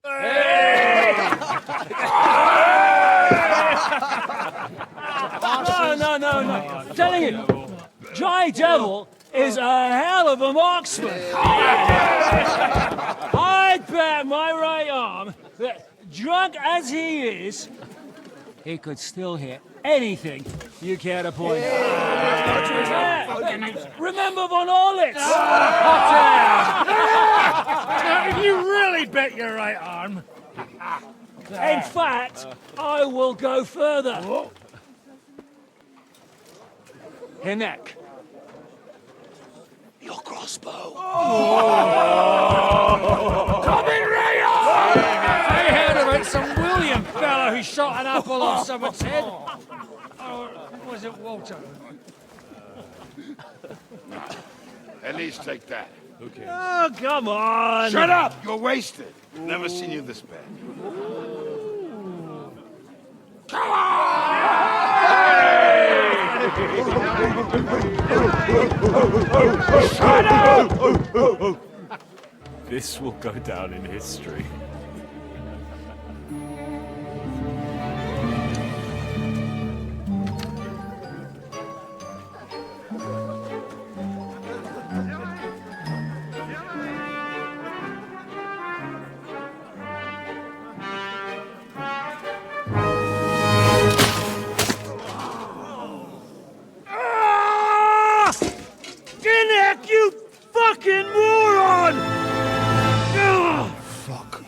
Speaker 20: No. I'm telling you, Dry Devil is a hell of a marksman. I'd bet my right arm that, drunk as he is, he could still hit anything you care to point out. Remember Von Orlitz?
Speaker 16: If you really bet your right arm.
Speaker 20: In fact, I will go further. Hinek. Your crossbow.
Speaker 16: Come in, Rayo!
Speaker 20: I heard about some William fella who shot an apple off someone's head. Or was it Walter?
Speaker 21: At least take that.
Speaker 20: Okay. Oh, come on!
Speaker 21: Shut up! You're wasted. Never seen you this bad. Come on! Shut up!
Speaker 13: This will go down in history.
Speaker 20: Hinek, you fucking moron!
Speaker 21: Fuck.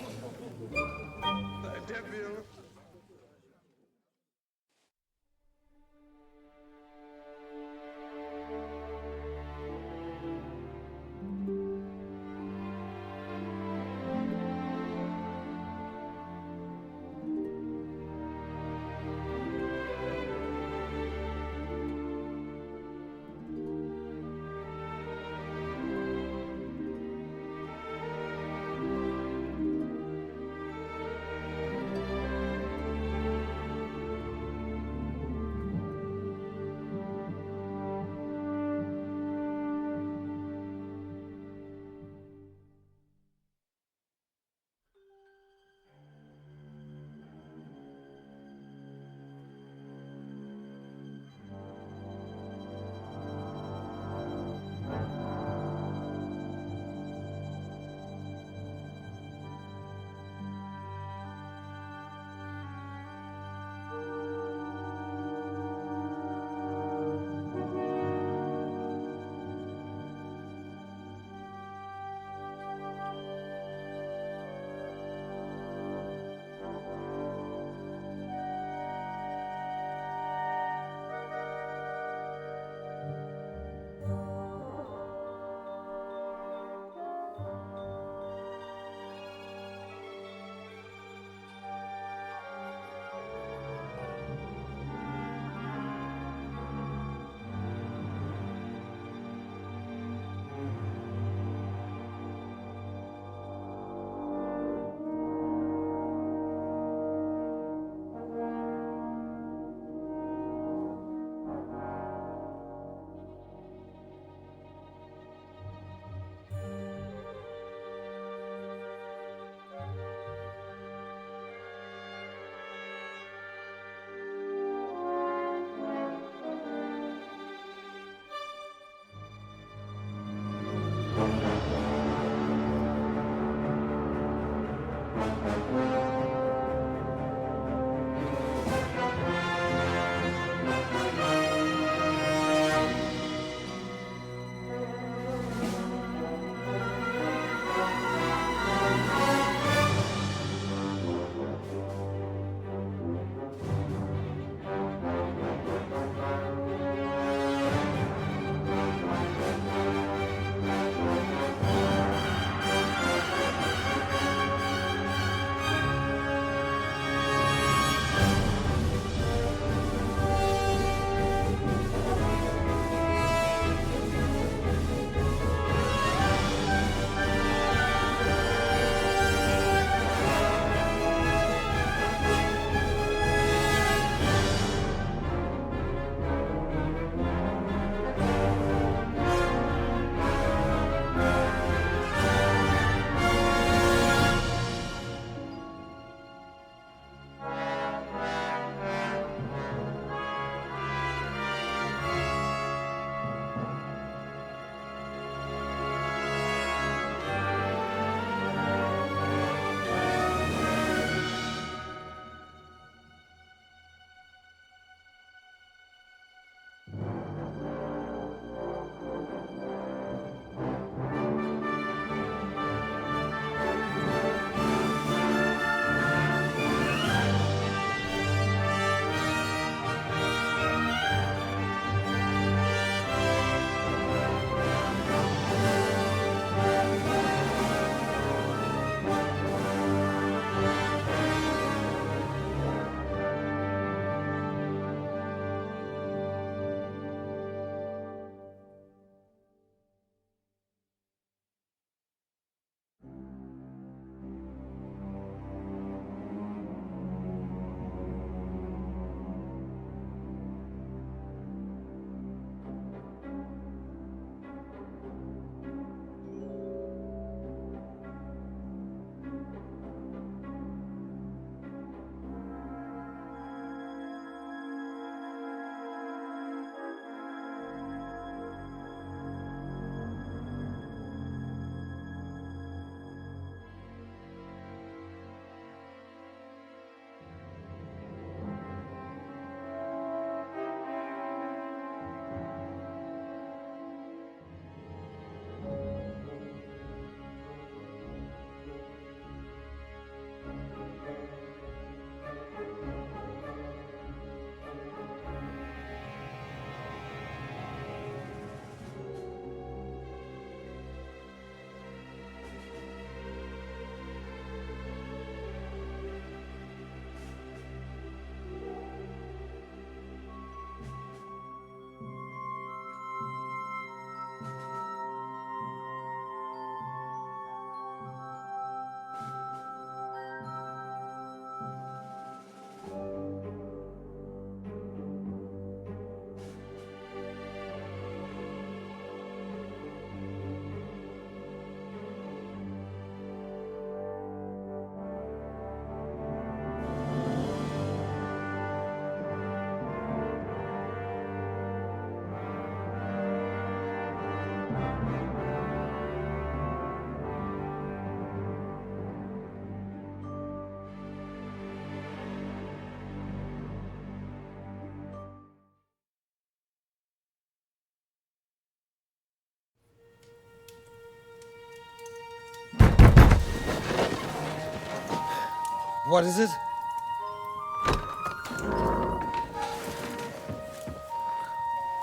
Speaker 4: What is it?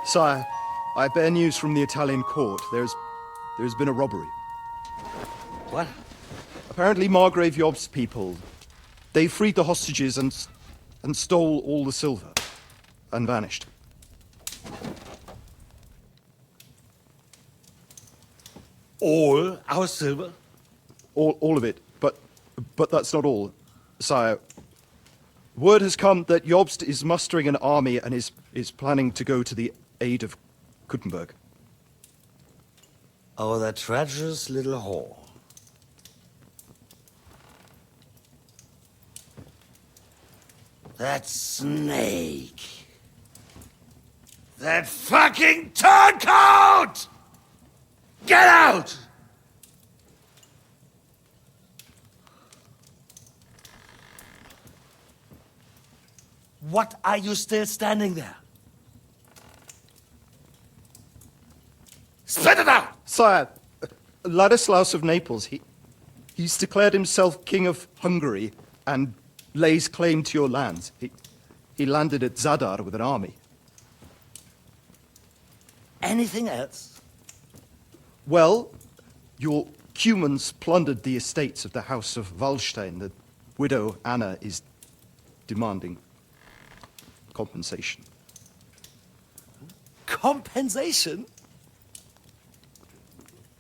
Speaker 22: Sire, I bear news from the Italian court. There's been a robbery.
Speaker 4: What?
Speaker 22: Apparently Margrave Yob's people, they freed the hostages and stole all the silver and vanished.
Speaker 4: All our silver?
Speaker 22: All of it, but that's not all, sire. Word has come that Jobst is mustering an army and is planning to go to the aid of Gutenberg.
Speaker 4: Oh, that treacherous little whore. That snake. That fucking turncoat! Get out! What are you still standing there? Spit it out!
Speaker 22: Sire, Ladislaus of Naples, he's declared himself King of Hungary and lays claim to your lands. He landed at Zadar with an army.
Speaker 4: Anything else?
Speaker 22: Well, your Cumans plundered the estates of the House of Wallstein. The widow Anna is demanding compensation.
Speaker 4: Compensation?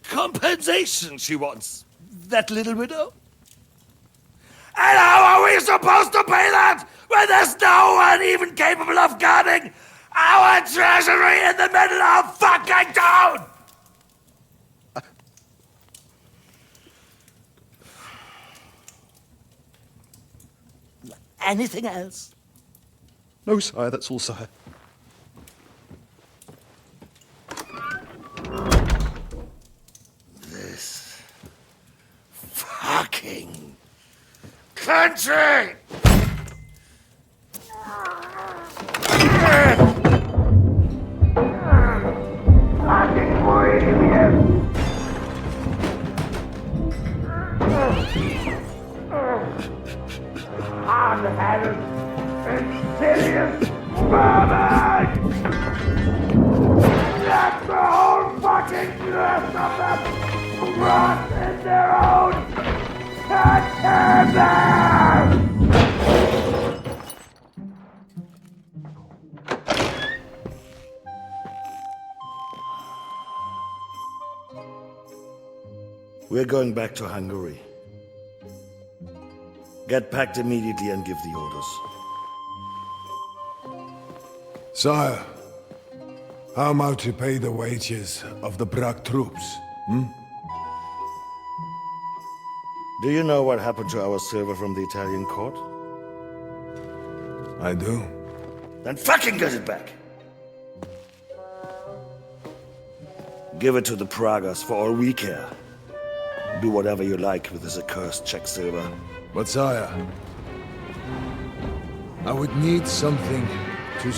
Speaker 4: Compensation she wants, that little widow? And how are we supposed to pay that when there's no one even capable of guarding our treasury in the middle of fucking town? Anything else?
Speaker 22: No, sire, that's all, sire.
Speaker 4: This fucking country! Fucking Bohemian! Hard-headed, insidious vermin! That's the whole fucking rest of them rot in their own containers! We're going back to Hungary. Get packed immediately and give the orders.
Speaker 1: Sire, how am I to pay the wages of the Prague troops?
Speaker 4: Do you know what happened to our silver from the Italian court?
Speaker 1: I do.
Speaker 4: Then fucking get it back! Give it to the Pragas for all we care. Do whatever you like with this accursed Czech silver.
Speaker 1: But sire, I would need something to...